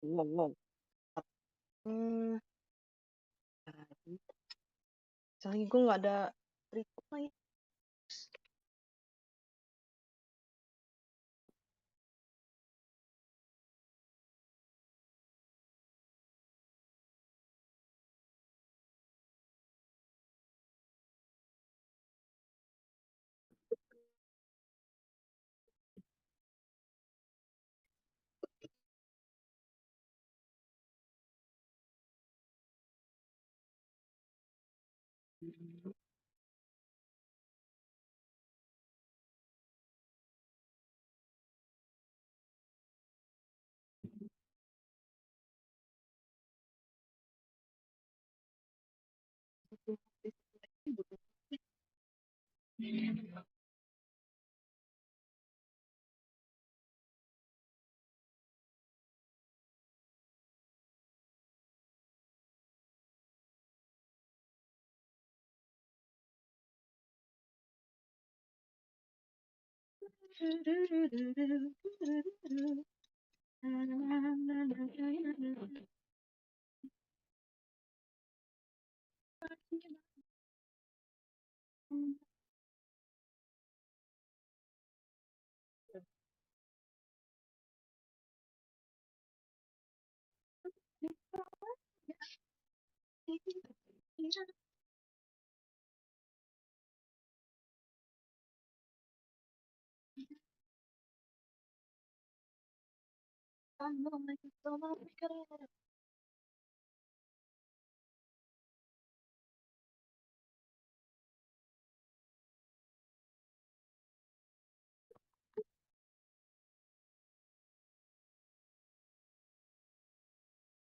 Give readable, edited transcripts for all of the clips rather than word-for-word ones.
Wow, wow. Hmm, tadi. Soalnya gue nggak ada record lagi.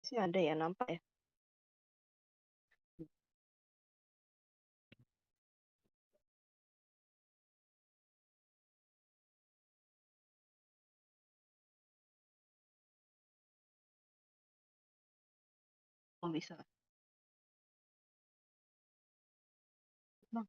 Sih ada ya, nampak ya. Oh bisa. Bang,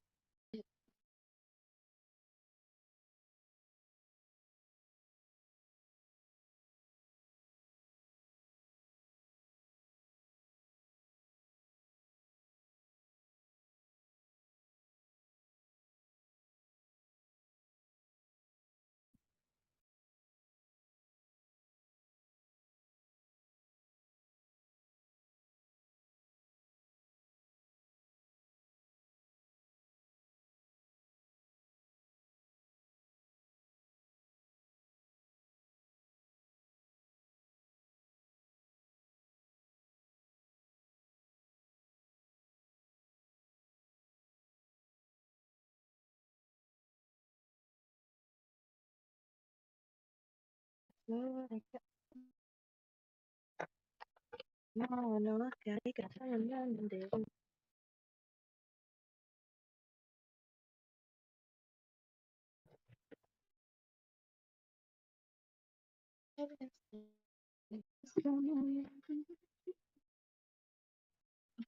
mereka menolak dari kesangan dewa.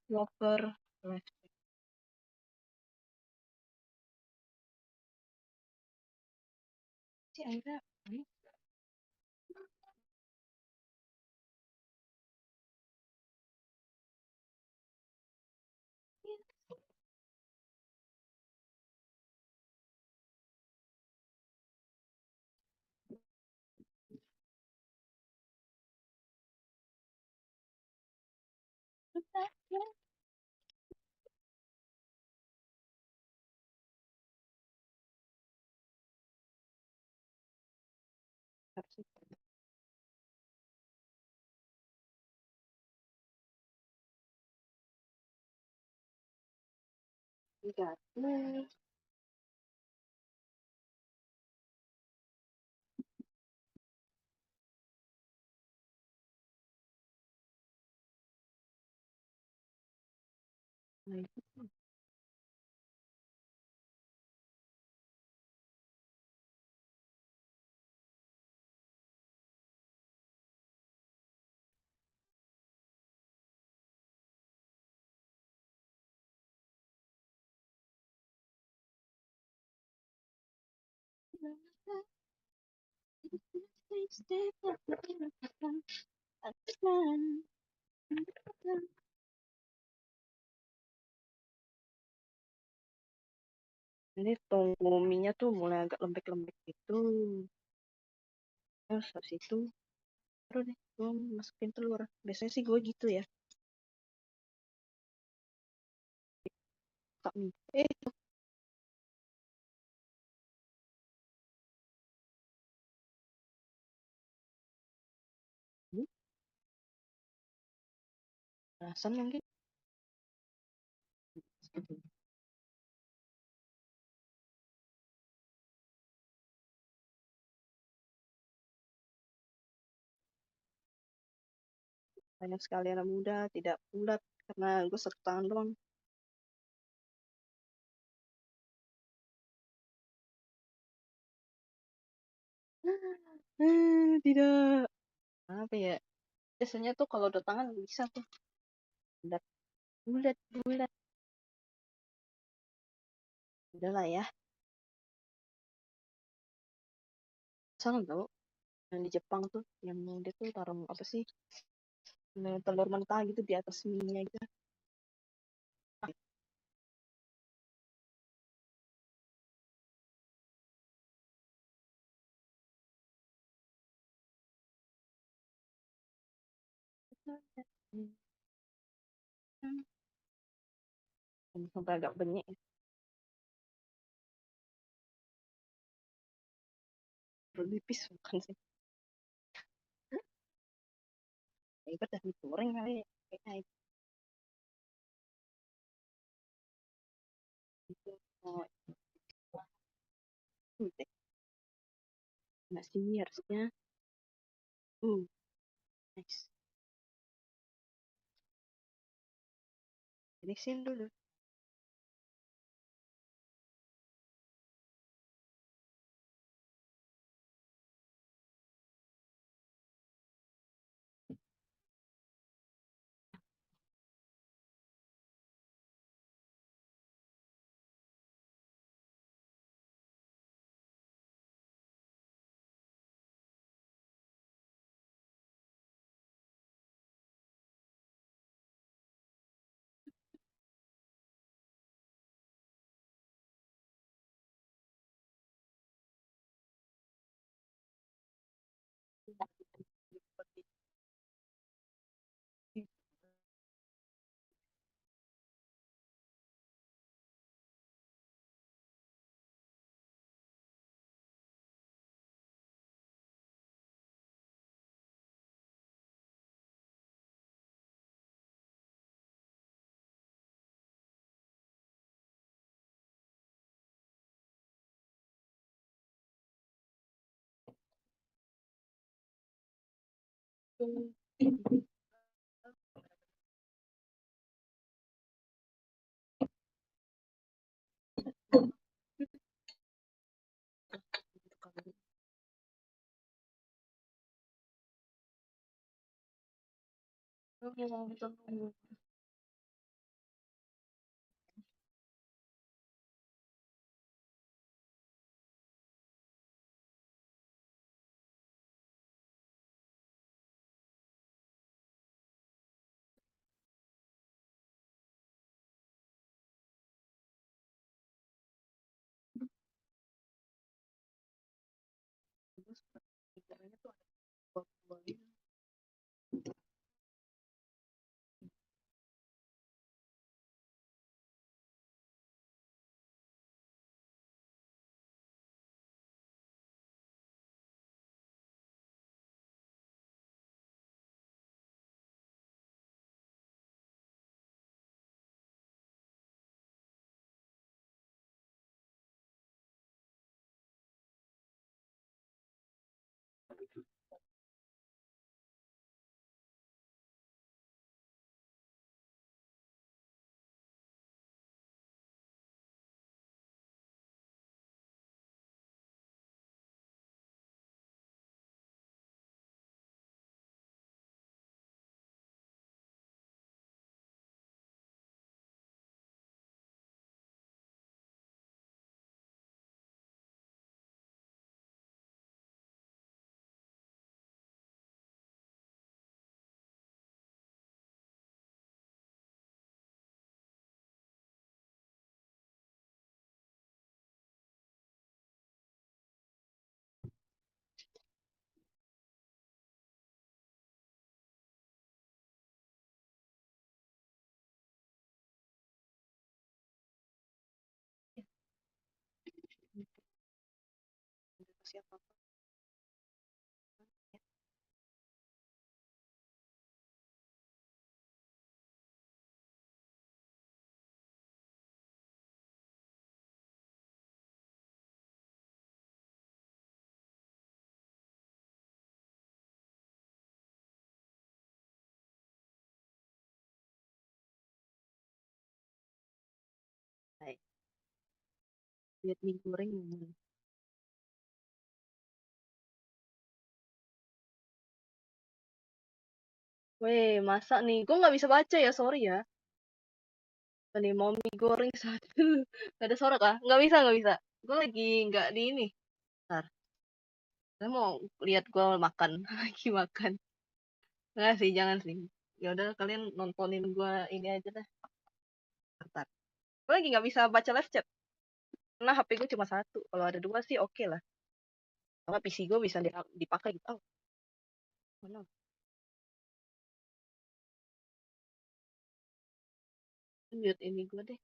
Lover, si Aira, tidak. Ini tunggu minyak tuh mulai agak lembek-lembek gitu. Terus habis itu baru deh gue masukin telur. Biasanya sih gue gitu ya. Tak mie. Ini rasa mungkin. Banyak sekali anak muda tidak bulat karena gue satu tangan doang. Tidak. Apa ya? Biasanya tuh kalau udah tangan bisa tuh bulat bulat bulat. Udah lah ya. Sama tau yang di Jepang tuh yang dia tuh taruh apa sih telur mentah gitu di atas mie gitu. Sampai agak benyek ya. Berlipis bukan sih. Ya udah digoreng kali ya. Kayaknya itu oh, itu deh. Nggak sih harusnya. Uh, nice. Finisin dulu. Caranya tuh ada buah-buahnya. kasih apa-apa. Baik, lihat mie goreng. Weh, masa nih? Gue nggak bisa baca ya, sorry ya. Apa nih, mau mie goreng satu. Gak ada suara kah? Nggak bisa. Gue lagi nggak di ini. Ntar, saya mau lihat gue makan. Lagi makan. Nggak sih, jangan sih. Ya udah, kalian nontonin gue ini aja deh. Ntar. Gue lagi nggak bisa baca live chat. Karena HP gue cuma satu. Kalau ada dua sih oke lah. Karena PC gue bisa dipakai gitu. Oh, mana? Mute ini gue deh.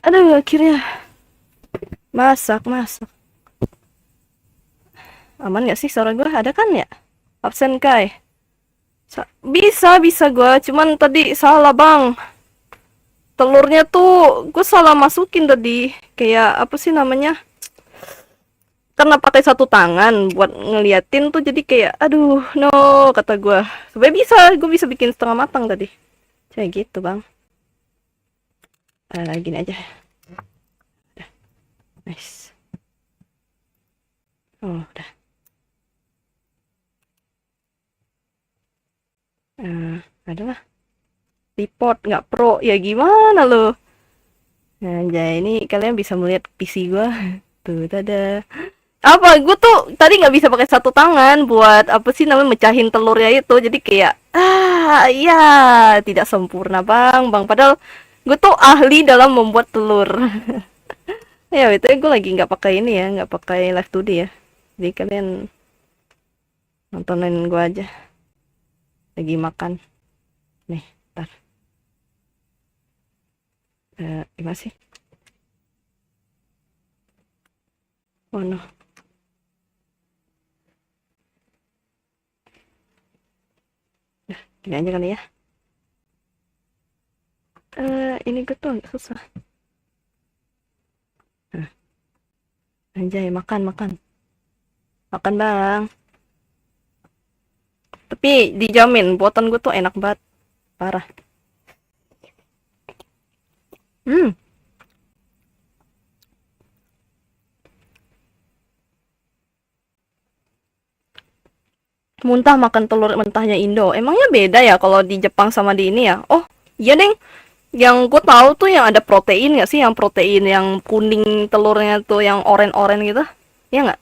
Aduh, akhirnya masak. Aman gak sih suara gue? Ada kan ya? Absen Kai. Bisa gue. Cuman tadi salah bang. Telurnya tuh gue salah masukin tadi. Kayak apa sih namanya? Karena pakai satu tangan buat ngeliatin tuh jadi kayak aduh no kata gue. Supaya gue bisa bikin setengah matang tadi. Kayak gitu bang. Gini aja. Nice. Oh udah. Adalah report nggak pro ya gimana lo? Nah, jadi ini kalian bisa melihat PC gue. Tuh, ada apa? Gue tuh tadi nggak bisa pakai satu tangan buat apa sih namanya mecahin telurnya itu. Jadi kayak ya tidak sempurna bang. Padahal gue tuh ahli dalam membuat telur. Ya itu gue lagi nggak pakai ini ya, nggak pakai live 2D ya. Jadi kalian nontonin gue aja lagi makan. Nih, ntar. Gimana sih? Oh no. Gini aja kali ya. Ini gue tuh agak susah. Anjay, makan. Makan bang. Tapi dijamin buatan gue tuh enak banget. Parah. Muntah makan telur mentahnya Indo. Emangnya beda ya kalau di Jepang sama di ini ya? Oh, iya deng. Yang gue tahu tuh yang ada protein nggak sih? Yang protein yang kuning telurnya tuh yang oren-oren gitu. Ya nggak?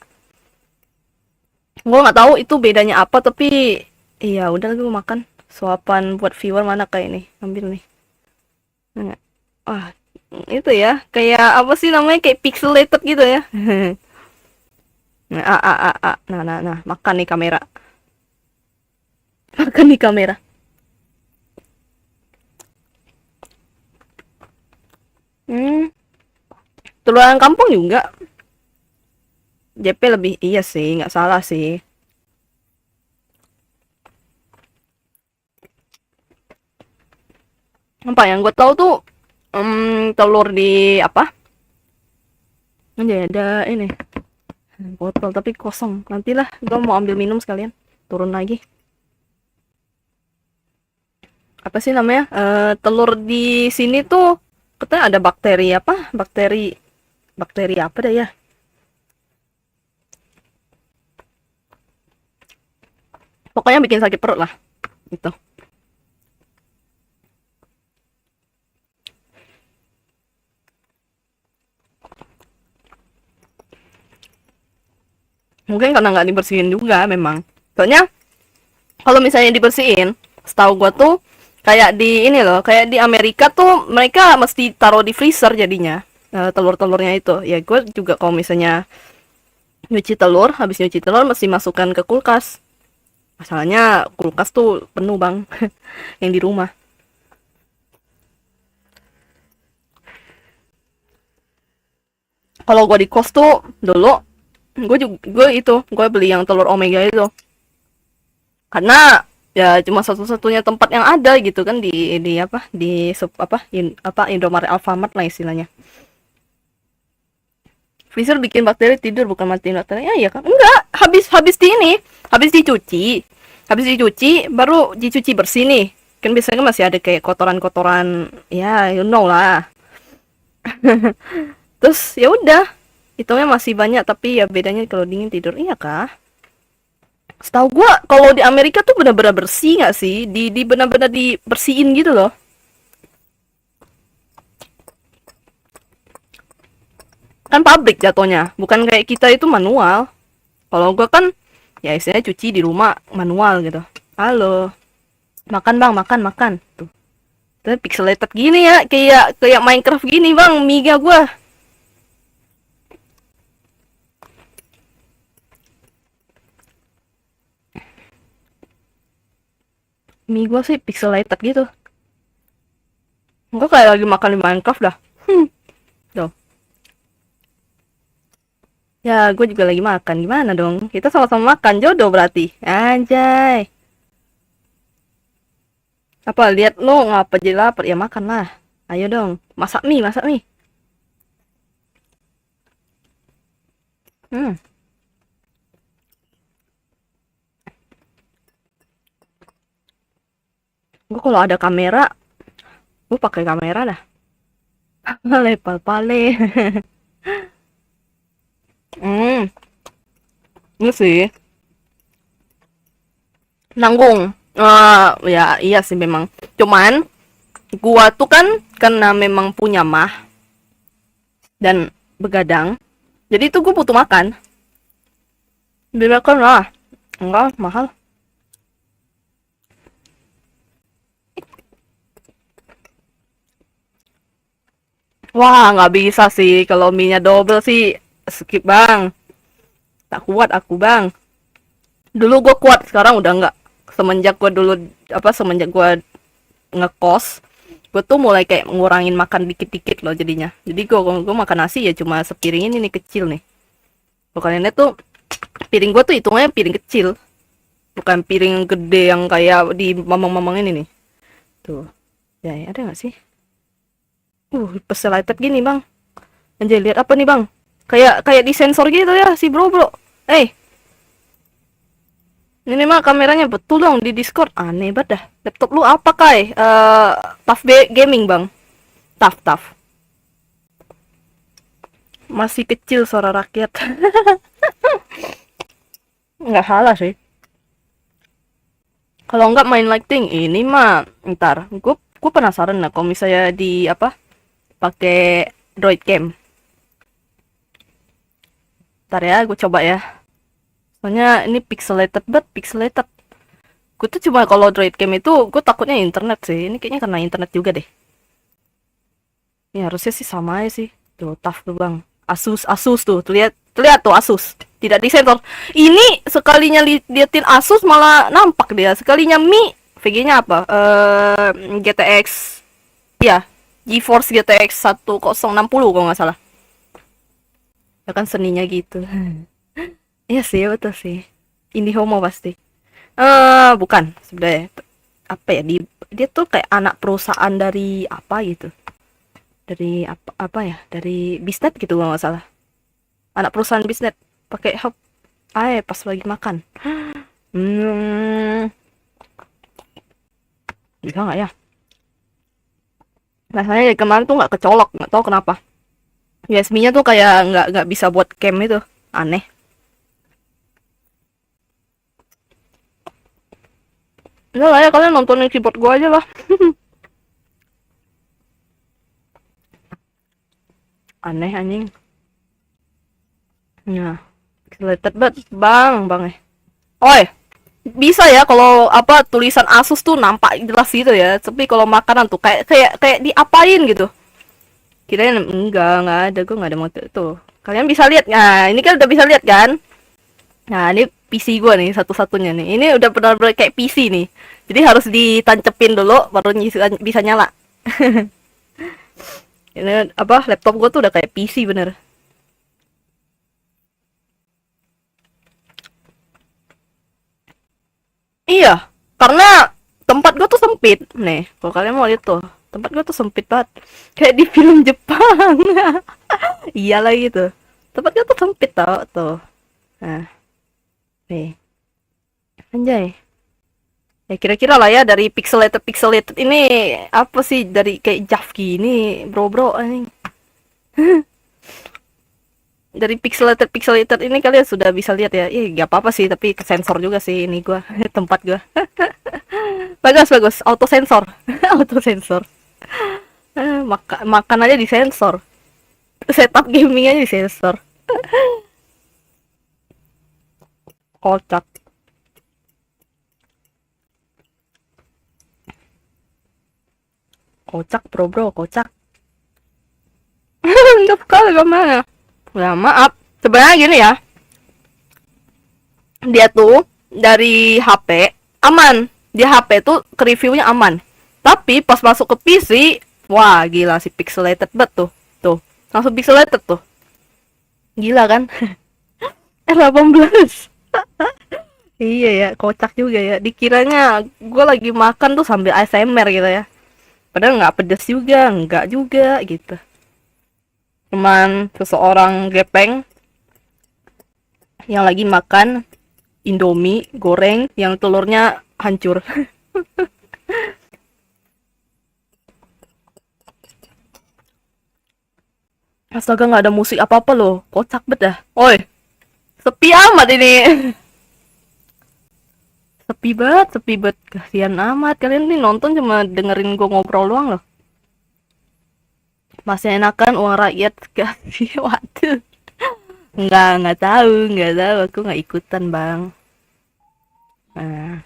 Gue nggak tahu itu bedanya apa tapi iya udah gue makan. Suapan buat viewer mana kayak ini? Ambil nih. Nggak. Wah, itu ya. Kayak apa sih namanya? Kayak pixelated gitu ya. Nah. Makan nih kamera. Makan nih kamera. Telur kampung juga. JP lebih iya sih, nggak salah sih. Apa yang gue tahu tuh telur di apa? Ada ini botol tapi kosong. Nantilah gue mau ambil minum sekalian. Turun lagi. Apa sih namanya? Telur di sini tuh katanya ada bakteri apa? Bakteri apa deh ya? Pokoknya bikin sakit perut lah. Gitu. Mungkin karena nggak dibersihin juga memang. Soalnya kalau misalnya dibersihin, setahu gue tuh kayak di ini loh, kayak di Amerika tuh mereka mesti taruh di freezer jadinya telur-telurnya itu. Ya gue juga kalau misalnya nyuci telur, habis nyuci telur mesti masukkan ke kulkas. Masalahnya kulkas tuh penuh bang, yang di rumah. Kalau gue di kos tuh dulu, gue beli yang telur omega itu, karena ya cuma satu-satunya tempat yang ada gitu kan di apa di sub apa Indomaret Alfamart lah istilahnya. Freezer bikin bakteri tidur bukan matiin bakteri. Ya iya kan? Enggak, habis dicuci baru dicuci bersih nih. Kan biasanya masih ada kayak kotoran-kotoran, ya you know lah. Terus ya udah, hitungnya masih banyak tapi ya bedanya kalau dingin tidur, iya kah? Setahu gua kalau di Amerika tuh benar-benar bersih nggak sih? Di benar-benar dibersihin gitu loh. Kan pabrik jatuhnya, bukan kayak kita itu manual. Kalau gua kan ya istilahnya cuci di rumah manual gitu. Halo, makan bang, makan makan. Tuh, tapi pixelated gini ya, kayak kayak Minecraft gini bang, miga gua. Mie gua sih pixelated gitu. Gua kayak lagi makan di Minecraft dah. Tuh. Ya, gue juga lagi makan. Gimana dong? Kita sama-sama makan. Jodoh berarti. Anjay. Apa, lihat lo ngapa jadi lapar? Ya makan lah. Ayo dong. Masak mie, masak mie. Hmm. Gue kalau ada kamera, gue pakai kamera dah. Lepal pale. Hmm. Ini sih. Nanggung. Ya iya sih memang. Cuman gua tuh kan karena memang punya mah dan begadang. Jadi itu gue butuh makan. Beli makan lah. Enggak, mahal. Wah, nggak bisa sih. Kalau mie-nya double sih, skip bang. Tak kuat aku bang. Dulu gue kuat, sekarang udah nggak. Semenjak gue ngekos, gue tuh mulai kayak ngurangin makan dikit-dikit loh jadinya. Jadi gue makan nasi ya cuma sepiring ini nih kecil nih. Bukan ini tuh piring gue tuh hitungnya piring kecil, bukan piring gede yang kayak di mamang-mamang ini nih. Tuh, ya ada nggak sih? Peselatet gini bang. Anjay, lihat apa nih bang? Kayak kayak di sensor gitu ya si bro bro. Eh, ini mah kameranya betul dong di Discord. Aneh banget dah. Laptop lu apa kai? TUF Gaming bang. TUF. Masih kecil suara rakyat. Nggak salah sih. Kalau nggak main lighting ini mah ntar. Gue penasaran lah kalau misalnya di apa pakai Droid Cam. Ntar ya, gue coba ya. Soalnya ini pixelated banget, pixelated. Gue tuh cuma kalau Droid Cam itu gue takutnya internet sih. Ini kayaknya karena internet juga deh. Ini harusnya sih sama aja sih. Tuh, tough tuh bang. Asus tuh, lihat tuh Asus. Tidak disensor. Ini sekalinya liatin Asus malah nampak dia. Sekalinya Mi, VG-nya apa? GTX. Ya, GeForce GTX 1060 kalau nggak salah. Ya kan seninya gitu. Iya sih, betul sih. IndiHome pasti. Bukan sebenarnya. Apa ya? Dia tuh kayak anak perusahaan dari apa gitu. Dari apa ya? Dari Bisnet gitu kalau nggak salah. Anak perusahaan Bisnet pakai hub. Pas lagi makan. Bisa nggak ya? Rasanya dari kemarin tuh nggak kecolok, nggak tahu kenapa. USB-nya tuh kayak nggak bisa buat cam itu, aneh. Udah lah ya, kalian nontonin keyboard gua aja lah. Aneh anjing. Nah, excited banget bang Oi, bisa ya kalau apa tulisan Asus tuh nampak jelas gitu ya. Tapi kalau makanan tuh kayak diapain gitu. Kirain nggak ada, gue nggak ada motor tuh. Kalian bisa lihat, nah ini kan udah bisa lihat kan? Nah ini PC gue nih satu-satunya nih. Ini udah benar-benar kayak PC nih. Jadi harus ditancepin dulu baru bisa nyala. Ini apa laptop gue tuh udah kayak PC bener. Iya, karena tempat gua tuh sempit. Nih, kalau kalian mau lihat tuh, tempat gua tuh sempit banget. Kayak di film Jepang. Iya lah gitu. Tempat gua tuh sempit tau tuh. Nah, nih. Anjay. Ya kira-kira lah ya dari pixelated ini apa sih dari kayak JAF gini, bro anjing. Dari pixelated ini kalian sudah bisa lihat ya. Ih, gak apa-apa sih, tapi kesensor juga sih ini gua, tempat gua. Bagus, auto sensor. Auto sensor. Makan aja disensor. Setup gaming aja disensor. Kocak. Kocak, bro, kocak. Enggak sekali gimana? Ya maaf. Sebenarnya gini ya, dia tuh dari HP aman. Di HP tuh ke reviewnya aman. Tapi pas masuk ke PC, wah gila sih pixelated banget tuh. Tuh, langsung pixelated tuh. Gila kan? R18. Iya ya, kocak juga ya. Dikiranya gue lagi makan tuh sambil ASMR gitu ya. Padahal nggak pedes juga, nggak juga gitu. Cuman seseorang gepeng yang lagi makan Indomie goreng yang telurnya hancur. Astaga, nggak ada musik apa-apa loh. Kocak bet dah. Oi, sepi amat ini. Sepi banget. Kasihan amat. Kalian nih nonton cuma dengerin gue ngobrol doang loh. Masih enakan uang rakyat kasih. Waduh. Nggak tahu. Aku nggak ikutan, Bang. Nah,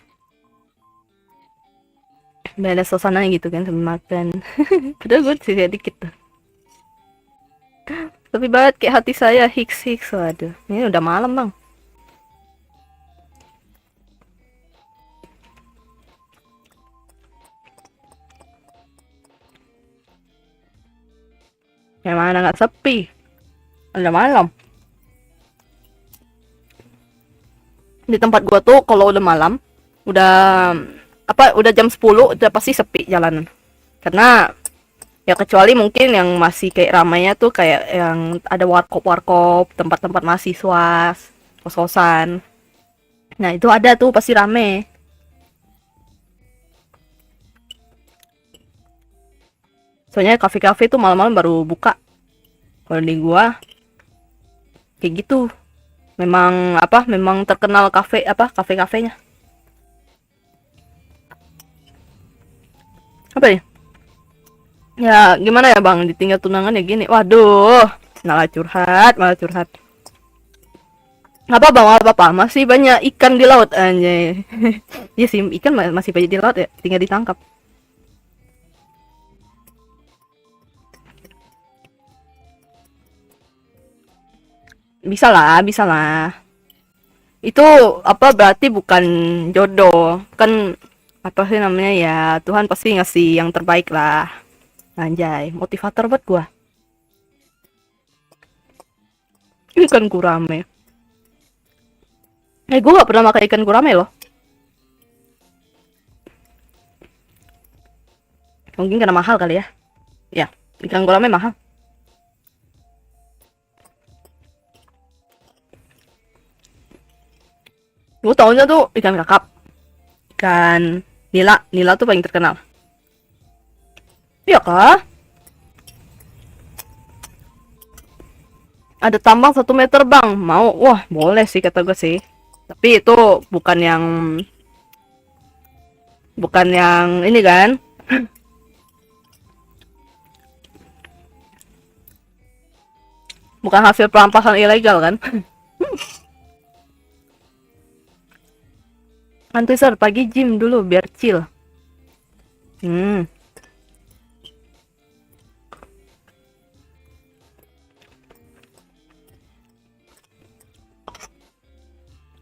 beda suasana gitu kan sambil makan. Padahal gue sih dikit tuh. Tapi banget kayak hati saya hiks. Waduh. Ini udah malam, Bang. Yang mana nggak sepi? Udah malam. Di tempat gua tuh kalau udah malam, udah udah jam 10 udah pasti sepi jalanan. Karena ya kecuali mungkin yang masih kayak ramainya tuh kayak yang ada warkop, tempat-tempat mahasiswa, kos-kosan. Nah, itu ada tuh pasti rame. Soalnya kafe-kafe tuh malam-malam baru buka. Kalau di gua kayak gitu. Memang terkenal kafe-kafenya. Apa ya? Ya gimana ya Bang, ditinggal tunangan ya gini. Waduh, malah curhat. Nggak apa-apa, masih banyak ikan di laut anjay. Iya sih, ikan masih banyak di laut ya, tinggal ditangkap. Bisa lah. Itu berarti bukan jodoh. Kan apa sih namanya ya, Tuhan pasti ngasih yang terbaik lah. Anjay, motivator buat gua. Ikan gurame. Gua gak pernah makan ikan gurame loh. Mungkin karena mahal kali ya. Ya, ikan gurame mahal. Gue taunya tuh ikan kakap. Ikan nila tuh paling terkenal. Iya kah? Ada tambang 1 meter bang, mau? Wah boleh sih kata gue sih. Tapi itu bukan yang ini kan? Bukan hasil perampasan ilegal kan? Nanti sir pagi gym dulu biar chill.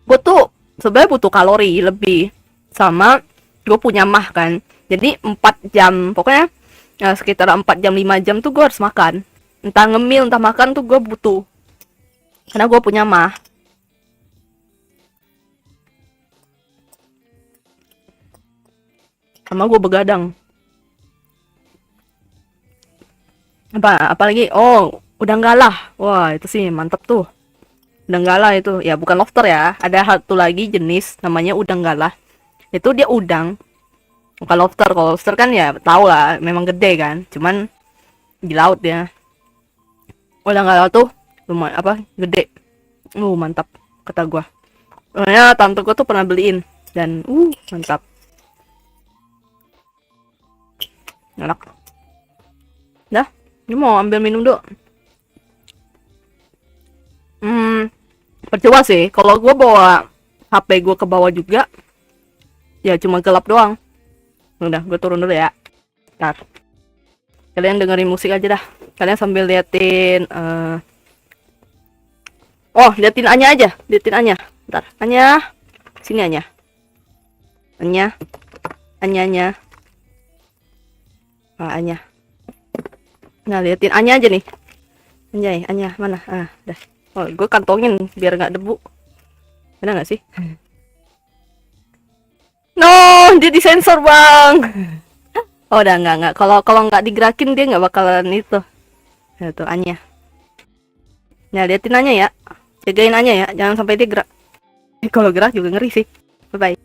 Gue tuh sebenarnya butuh kalori lebih, sama gue punya mah kan, jadi 4 jam pokoknya ya, sekitar 4 jam 5 jam tuh gue harus makan, entah ngemil entah makan tuh gue butuh, karena gue punya mah. sama gue begadang. Apalagi, oh, udang galah. Wah, itu sih mantep tuh. Udang galah itu, ya bukan lobster ya. Ada satu lagi jenis namanya udang galah. Itu dia udang, bukan lobster. Kalau lobster kan ya tau lah, memang gede kan. Cuman di laut ya. Udang galah tuh lumayan apa? Gede. Mantap kata gua. Soalnya tante gua tuh pernah beliin dan mantap. Enak. Dah, ini mau ambil minum dulu. Percuma sih kalau gua bawa HP gua ke bawah juga. Ya cuma gelap doang. Udah, gue turun dulu ya. Ntar. Kalian dengerin musik aja dah. Kalian sambil liatin oh, liatin Anya aja. Liatin Anya. Ntar. Anya. Sini Anya. Anya. Anya. Anya. Nah, liatin Anya aja nih. Anjay, Anya mana? Dah. Oh, gue kantongin biar nggak debu. Benar nggak sih? No, dia disensor bang. Oh, udah nggak. Kalau nggak digerakin dia nggak bakalan itu. Ya tuh Anya. Nah, liatin Anya ya. Jagain Anya ya, jangan sampai dia gerak. Kalau gerak juga ngeri sih. Bye bye.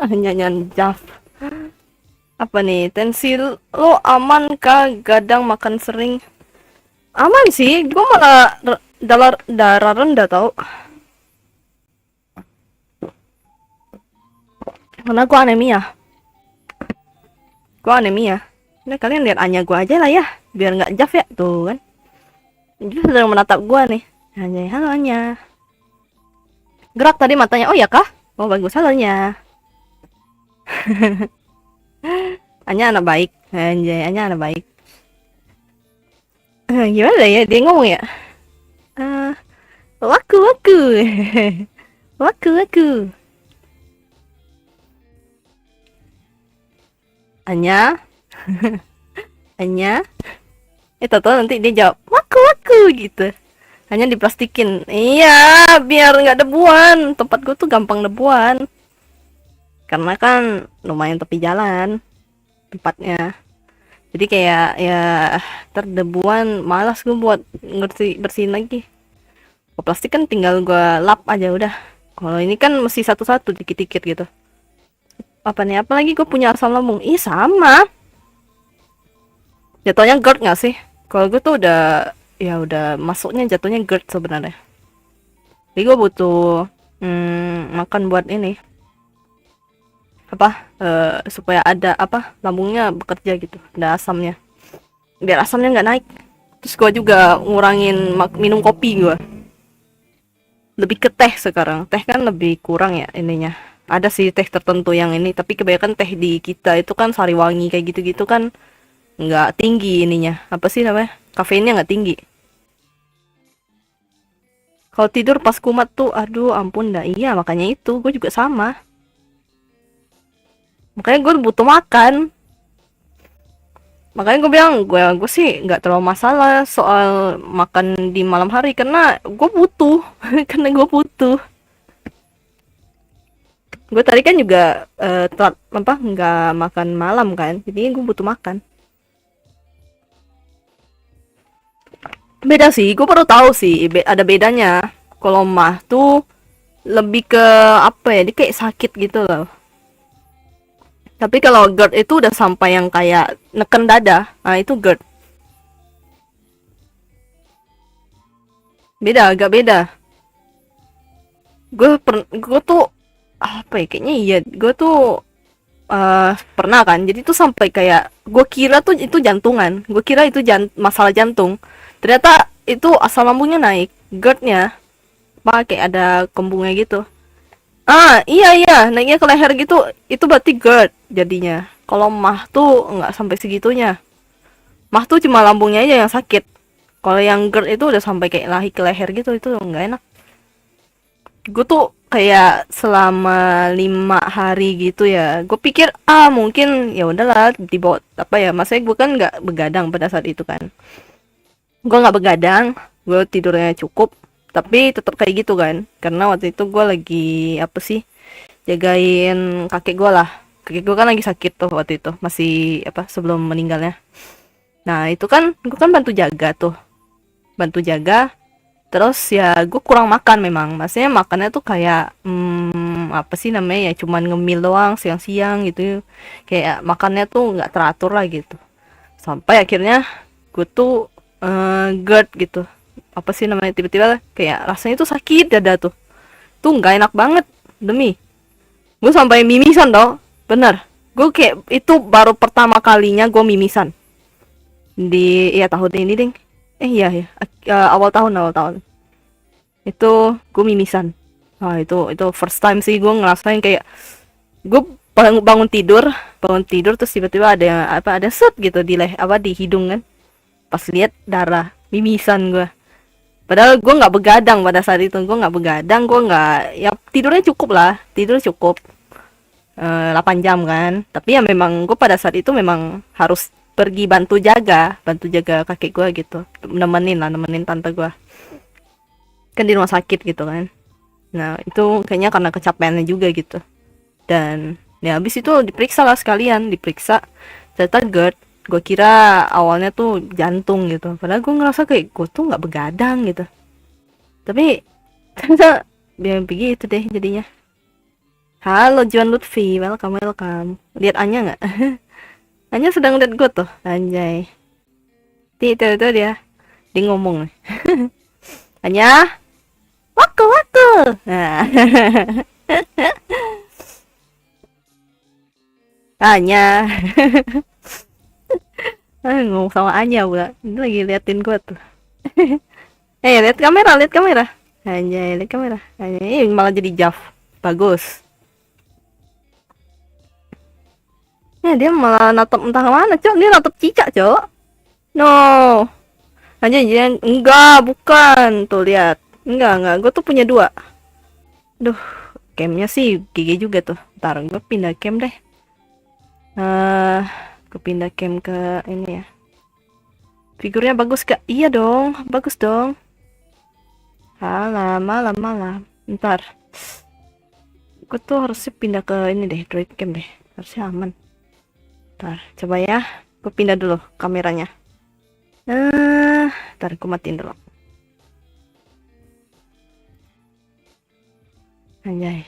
Nyanyian Jaf. Apa nih? Tensi lo aman kah? Gadang makan sering. Aman sih, gue malah darah rendah tau. Karena gue anemia. Nah, kalian lihat Anya gue aja lah ya, biar nggak Jaf ya tuh kan. Dia sedang menatap gue nih. Anya, halo Anya. Gerak tadi matanya. Oh ya kah? Oh bagus, halonya. Anya anak baik. Anjay, Anya anak baik. Gimana ya dia ngomong ya? Waku. Waku. Anya. Anya. Tahu nanti dia jawab waku gitu. Hanya diplastikin. Iya, biar nggak debuan. Tempat gue tuh gampang debuan. Karena kan lumayan tepi jalan tempatnya. Jadi kayak ya terdebuan, malas gue buat bersihin lagi. Kalau plastik kan tinggal gue lap aja udah. Kalau ini kan mesti satu-satu dikit-dikit gitu. Apa nih? Apalagi gue punya asam lambung. Ih sama. Jatuhnya GERD nggak sih? Kalau gue tuh udah masuknya jatuhnya GERD sebenarnya. Jadi gue butuh makan buat ini supaya ada lambungnya bekerja gitu, ada asamnya, biar asamnya nggak naik. Terus gue juga ngurangin minum kopi, gue lebih ke teh sekarang. Teh kan lebih kurang ya ininya Ada sih teh tertentu yang ini, tapi kebanyakan teh di kita itu kan Sariwangi kayak gitu-gitu kan nggak tinggi ininya. Apa sih namanya? Kafeinnya nggak tinggi. Kalau tidur pas kumat tuh, aduh ampun dah. Iya, makanya itu, gue juga sama. Makanya gue butuh makan. Makanya gue bilang, gue sih nggak terlalu masalah soal makan di malam hari karena gue butuh, karena gue butuh. Gue tadi kan juga telat apa nggak makan malam kan, jadi gue butuh makan. Beda sih, gue baru tahu sih ada bedanya. Kalau mah tuh lebih ke apa ya, dia kayak sakit gitu loh. Tapi kalau GERD itu udah sampai yang kayak neken dada, nah itu GERD. Beda, agak beda. Gue tuh apa ya, kayaknya iya, gue tuh pernah kan, jadi tuh sampai kayak gue kira tuh itu jantungan, gue kira itu masalah jantung, ternyata itu asam lambungnya naik, GERD-nya, kayak ada kembungnya gitu. Ah, iya iya, naiknya ke leher gitu, itu berarti GERD jadinya. Kalau mah tuh nggak sampai segitunya. Mah tuh cuma lambungnya aja yang sakit. Kalau yang GERD itu udah sampai kayak lahi ke leher gitu, itu nggak enak. Gue tuh kayak selama 5 hari gitu ya. Gue pikir mungkin ya udahlah dibawa apa ya. Maksudnya gue kan nggak begadang pada saat itu kan. Gue nggak begadang, gue tidurnya cukup. Tapi tetap kayak gitu kan. Karena waktu itu gue lagi apa sih, jagain kakek gue lah. Kakek gue kan lagi sakit tuh waktu itu, masih apa sebelum meninggalnya. Nah itu kan gue kan bantu jaga tuh, bantu jaga. Terus ya gue kurang makan memang, maksudnya makannya tuh kayak apa sih namanya ya, cuman ngemil doang siang-siang gitu, kayak makannya tuh nggak teratur lah gitu. Sampai akhirnya gue tuh GERD gitu, apa sih namanya, tiba-tiba kayak rasanya tuh sakit dada tuh nggak enak banget, demi gue sampai mimisan dong, bener. Gue kayak itu baru pertama kalinya gue mimisan di ya tahun ini ding. Iya ya, awal tahun itu gue mimisan. Nah itu first time sih gue ngerasain kayak gue bangun tidur terus tiba-tiba ada set gitu di di hidung kan, pas lihat darah, mimisan gue. Padahal gue nggak begadang pada saat itu, gue nggak, ya tidurnya cukup lah, tidur cukup 8 jam kan. Tapi ya memang gue pada saat itu memang harus pergi bantu jaga kakek gue gitu, nemenin tante gue kan di rumah sakit gitu kan. Nah itu kayaknya karena kecapeannya juga gitu. Dan ya habis itu diperiksa lah, sekalian diperiksa, ternyata GERD. Gue kira awalnya tuh jantung gitu, padahal gue ngerasa kayak gue tuh nggak begadang gitu. Tapi ternyata biar begitu deh jadinya. Halo Juan Lutfi, welcome. Lihat Anya nggak? Anya sedang lihat gue tuh, anjay. Itu dia ngomong. Anya, waku. Nah. Anya. Ngomong sama Anya pula. Ini lagi liatin gue tuh. Lihat kamera. Anjay, lihat kamera. Anjay, malah jadi Jaf. Bagus. Dia malah natap entah mana, Cok. Dia natap cicak, Cok. No. Anjay, enggak, bukan. Tuh lihat. Enggak. Gue tuh punya 2. Duh, camnya sih GG juga tuh. Ntar gue pindah cam deh. Gue pindah cam ke ini ya. Figurnya bagus gak? Iya dong, bagus dong. Malam. Ntar. Gue tuh harusnya pindah ke ini deh, Droid Cam deh. Harusnya aman. Ntar, coba ya. Gue pindah dulu kameranya. Ntar gue matiin dulu. Anjay.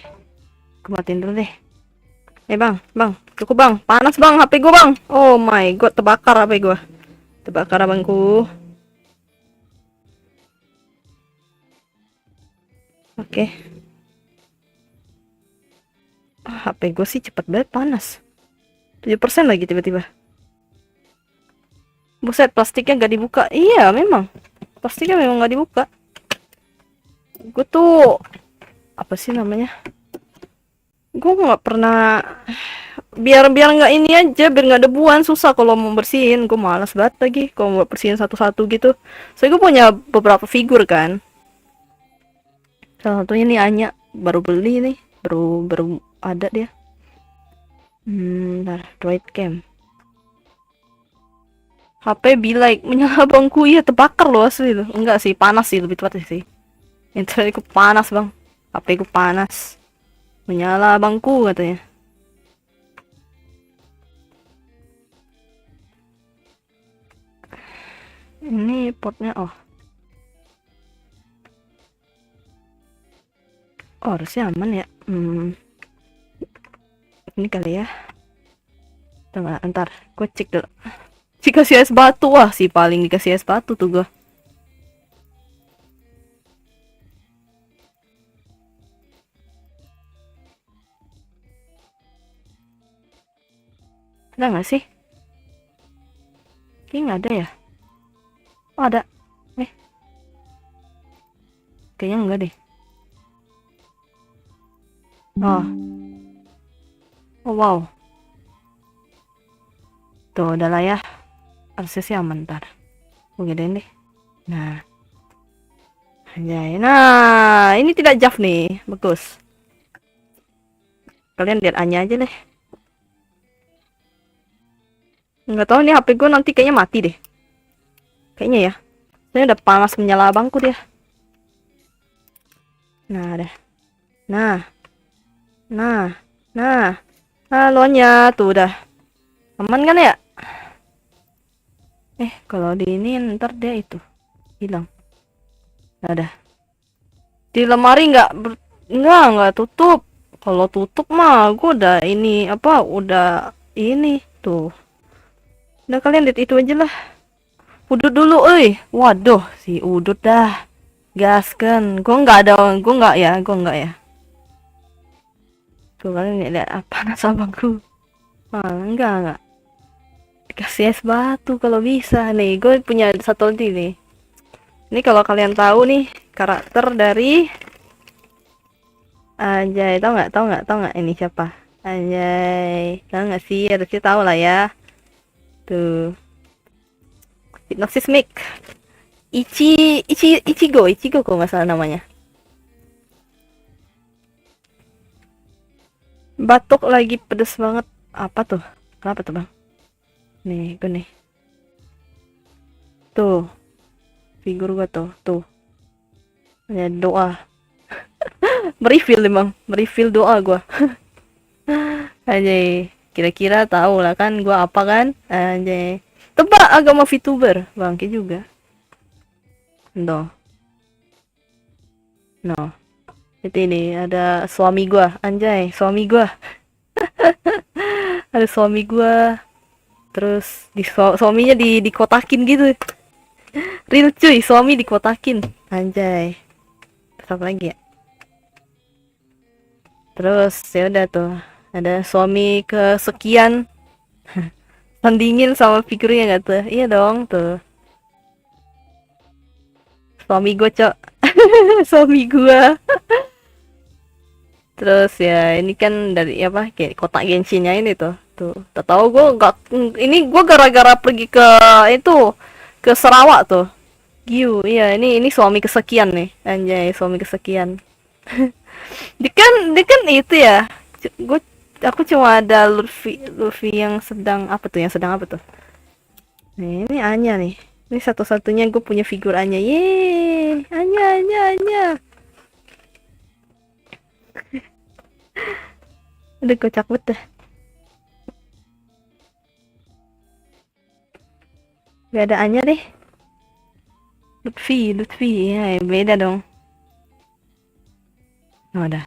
Gue matiin dulu deh. Bang. Cukup bang. Panas bang HP gue bang. Oh my god, terbakar HP gue. Terbakar abangku. Oke. HP gue sih cepet banget panas. 7% lagi tiba-tiba. Buset, plastiknya gak dibuka. Iya memang, plastiknya memang gak dibuka. Gue tuh apa sih namanya, Gue nggak pernah, biar biar nggak ini aja, biar nggak debuan. Susah kalau mau bersihin, gue malas banget lagi kalau mau bersihin satu-satu gitu. Soalnya gue punya beberapa figur kan, salah satunya nih Anya, baru beli nih, baru baru ada dia. Ntar droid cam, HP be like menyala bangku. Iya, terbakar loh asli loh. Enggak sih, panas sih lebih tepatnya sih. Internetku panas bang, HP ku panas, menyala bangku katanya. Ini portnya, oh harusnya aman ya. Ini kali ya. Tunggu, ntar gue cek dulu. Dikasih es batu, wah si paling dikasih es batu tuh gue. Ada nggak sih? Kayaknya nggak ada ya. Oh ada. Kayaknya enggak deh. Oh. Oh wow. Tuh udah lah ya. Harusnya sih aman ntar. Gue gedein deh. Nah. Anjay. Nah, ini tidak jaf nih. Bagus. Kalian lihat Anya aja deh. Nggak tahu nih HP gue nanti kayaknya mati deh. Kayaknya ya. Saya udah panas menyala bangku dia. Nah, dah. Nah. Nah. Nah. Halonya tuh udah. Aman kan ya? Kalau di ini ntar dia itu hilang. Nah, dah. Di lemari nggak tutup. Kalau tutup mah gue udah ini apa, udah ini tuh. Udah, kalian lihat itu aja lah. Udut dulu, waduh si udut dah. Gaskan, gue nggak ya. Tuh kalian lihat apa nasabangku. Enggak. Dikasih es batu kalau bisa nih. Gue punya satu lagi nih. Ini kalau kalian tahu nih karakter dari Anjay, tahu nggak ini siapa? Anjay, tahu nggak sih? Harusnya tahu lah ya. Tuh, Hypnosis Mic, Ichigo kok nggak salah namanya. Batuk lagi pedes banget. Apa tuh? Kenapa tuh bang? Nih, gue nih. Tuh, figur gua tuh. Ya doa. Merefill emang, merefill doa gua. Anjay, kira-kira tahu lah kan gua apa kan? Anjay. Tebak agama VTuber, bangke juga. No. Ini ada suami gua, anjay, suami gua. Ada suami gua. Terus suaminya dikotakin gitu. Real cuy, suami dikotakin. Anjay. Terus apa lagi ya? Terus ya udah tuh. Ada suami kesekian. Tandingin sama figurnya gak tuh? Iya dong tuh. Suami gue cok. Suami gue. Terus ya ini kan dari apa, kayak kotak Genshinnya ini tuh. Tak tahu gue nggak, ini gue gara-gara pergi ke itu, ke Sarawak tuh. Giu, iya ini suami kesekian nih. Anjay, suami kesekian. dia kan itu ya. Aku cuma ada Luffy yang sedang apa tuh? Yang sedang apa tuh? Nih, ini Anya nih. Ini satu-satunya gue punya figur Anya. Yeay, Anya. Udah kocak banget dah. Gak ada Anya deh. Lutfi, ya beda dong. Oh, udah.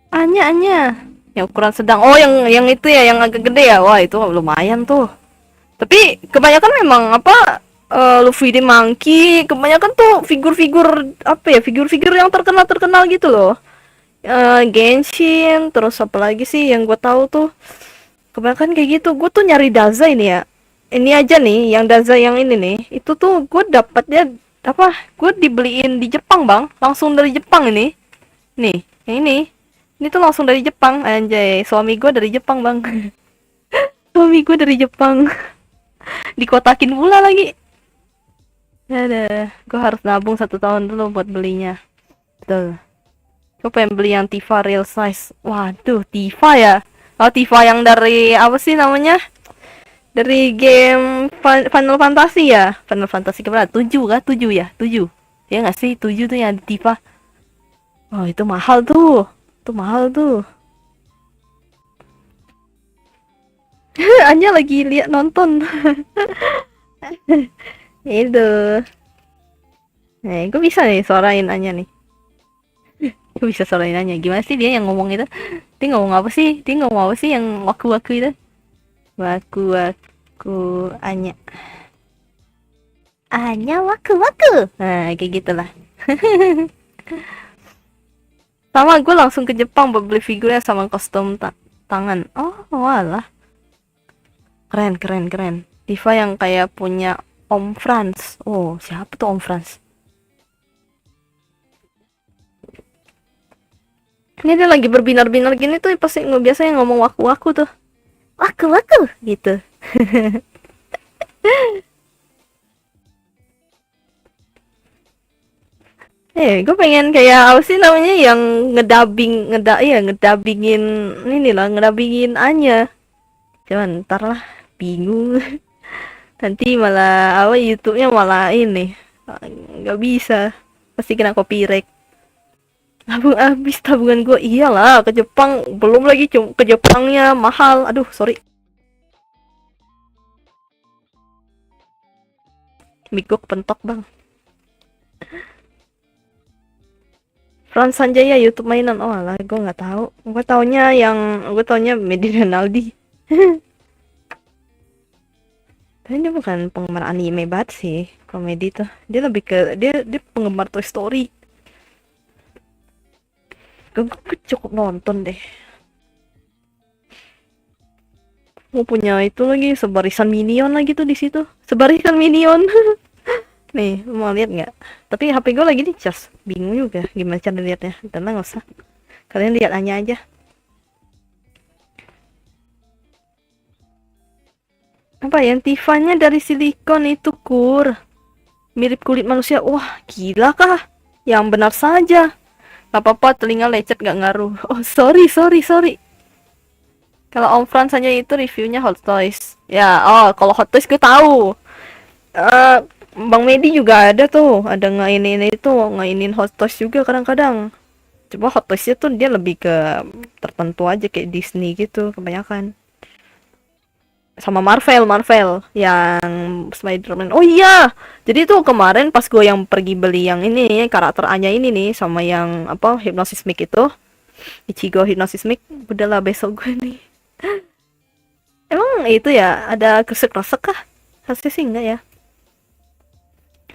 Anya. Yang ukuran sedang. Oh, yang itu ya, yang agak gede ya. Wah, itu lumayan tuh. Tapi kebanyakan memang apa, Luffy di Monkey, kebanyakan tuh figur-figur apa ya, figur-figur yang terkenal gitu loh. Genshin, terus apa lagi sih yang gue tahu tuh, kebanyakan kayak gitu. Gue tuh nyari Daza ini ya, ini aja nih, yang Daza yang ini nih, itu tuh gue dapatnya apa, gue dibeliin di Jepang bang, langsung dari Jepang ini nih. Yang ini tuh langsung dari Jepang, anjay. Suami gue dari Jepang, bang. Suami gue dari Jepang. Dikotakin pula lagi. Ada, gue harus nabung 1 tahun dulu buat belinya. Betul. Gue pengen beli yang Tifa real size. Waduh, Tifa ya. Oh, Tifa yang dari apa sih namanya? Dari game Final Fantasy ya. Final Fantasy keberapa? 7 kah? 7 ya? 7. Ya nggak sih? 7 tuh yang di Tifa. Oh, itu mahal tuh. Itu mahal tuh. Anya lagi lihat nonton. Itu. Gue bisa nih suarain Anya nih. Gue bisa suarain Anya. Gimana sih dia yang ngomong itu? Dia ngomong apa sih? Dia ngomong apa sih yang waku-waku itu? Waku-waku Anya. Anya waku-waku. Nah, kayak gitulah. Sama gue langsung ke Jepang buat beli figurnya sama kostum tangan. Oh, walah. Keren, keren, keren. Diva yang kayak punya Om Franz. Oh, siapa tuh Om Franz? Ini dia lagi berbinar-binar gini tuh pasti biasanya ngomong waku-waku tuh. Waku-waku gitu. Gue pengen kayak apa sih namanya yang ngedabingin ini lah, ngedabingin Anya. Cuman ntar lah, bingung. Nanti malah apa YouTube-nya malah ini nggak bisa, pasti kena copyright. Nabung habis tabungan gue, iyalah ke Jepang, belum lagi ke Jepangnya mahal. Aduh, sorry. Mic gue kepentok, bang. Frans Sanjaya YouTube mainan. Oh lah, gue nggak tahu. Gue taunya Medi Renaldi. Tapi dia bukan penggemar anime banget sih, komedi tuh. Dia lebih ke dia penggemar Toy Story. Gue cukup nonton deh. Mau punya itu lagi sebarisan Minion lagi tuh di situ. Sebarisan Minion. Nih, lu mau lihat nggak? Tapi HP gue lagi dicas. Bingung juga gimana cara lihatnya. Tenang, nggak usah. Kalian lihat aja. Apa yang Tifanya dari silikon itu, Kur? Mirip kulit manusia. Wah, gila kah? Yang benar saja. Gak apa-apa, telinga lecet gak ngaruh. Oh, sorry. Kalau Om Frans saja itu reviewnya Hot Toys. Ya, oh, kalau Hot Toys gue tahu. Bang Medi juga ada tuh, ada ngainin Hot Toys juga kadang-kadang. Coba Hot Toys tuh dia lebih ke tertentu aja kayak Disney gitu kebanyakan. Sama Marvel yang Spider-Man. Oh iya, jadi tuh kemarin pas gue yang pergi beli yang ini karakter Anya ini nih sama yang apa Hypnosis Mic itu, Ichigo Hypnosis Mic, udahlah besok gue nih. Emang itu ya ada kresek-kresek kah? Harusnya sih enggak ya.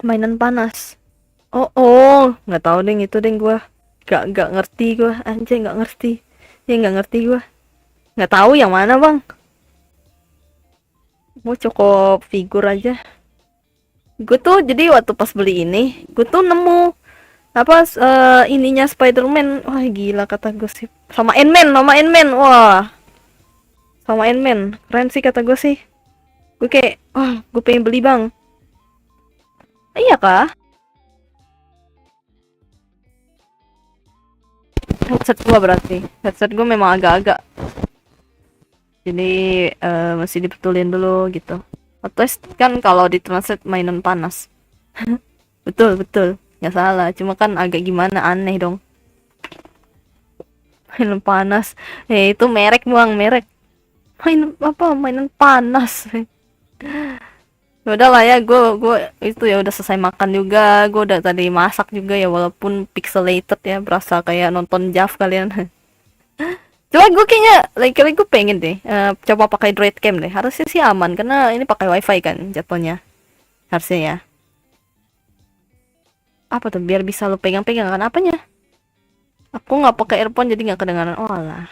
Mainan panas. Oh, nggak tahu deh itu deh gue. Gak ngerti gue, anjay nggak ngerti. Ya nggak ngerti gue. Nggak tahu yang mana bang. Mau cukup figur aja. Gue tuh jadi waktu pas beli ini, gue tuh nemu apa ininya Spider-Man. Wah gila kata gue sih. Sama Ant-Man, wah. Sama Ant-Man, keren sih kata gue sih. Gue kayak, wah, gue pengen beli bang. Iya kah? Headset gue berarti. Headset gue memang agak-agak. Jadi masih dibetulin dulu gitu. Atau kan kalau ditranslate mainan panas. betul. Nggak salah. Cuma kan agak gimana aneh dong. Mainan panas. Itu merek bang, merek. Mainan panas. Udah lah ya, gue itu ya udah selesai makan juga, gue udah tadi masak juga ya walaupun pixelated ya, berasa kayak nonton Jav kalian. Coba gue kayaknya kali gue pengen deh coba pakai Droid Cam deh, harusnya sih aman karena ini pakai wifi kan jatuhnya, harusnya ya. Apa tuh biar bisa lo pegang-pegang kan apanya? Aku nggak pakai earphone jadi nggak kedengaran. Oh lah.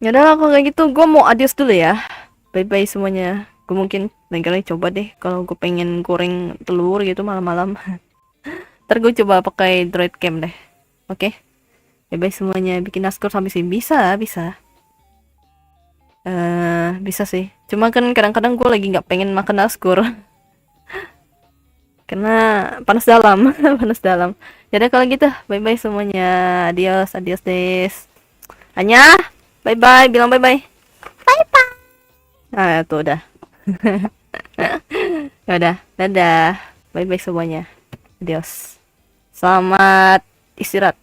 Yaudah aku kayak gitu, gue mau adios dulu ya. Bye bye semuanya. Gue mungkin lain kali coba deh kalau gue pengen goreng telur gitu malam-malam. Ntar gue coba pakai Droid Cam deh. Oke. Bye-bye semuanya. Bikin Naskur sampai sini. Bisa. Bisa sih. Cuma kan kadang-kadang gue lagi nggak pengen makan Naskur. Karena panas dalam. Panas dalam. Jadi kalau gitu, bye-bye semuanya. Adios, adios des. Anya, bye-bye. Bilang bye-bye. Ah, tuh udah. Ya udah, dadah. Bye-bye semuanya. Adios. Selamat istirahat.